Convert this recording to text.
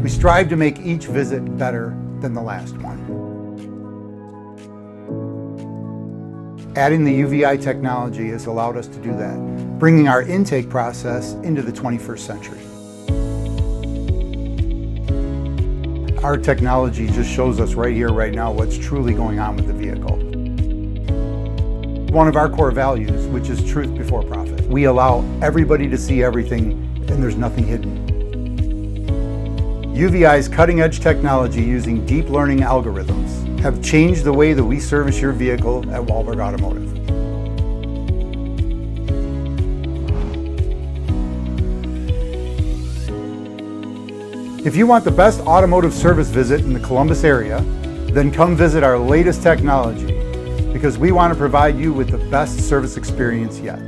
We strive to make each visit better than the last one. Adding the UVeye technology has allowed us to do that, bringing our intake process into the 21st century. Our technology just shows us right here, right now, what's truly going on with the vehicle. One of our core values, which is truth before profit. We allow everybody to see everything, and there's nothing hidden. UVeye's cutting-edge technology using deep learning algorithms have changed the way that we service your vehicle at Wahlberg Automotive. If you want the best automotive service visit in the Columbus area, then come visit our latest technology, because we want to provide you with the best service experience yet.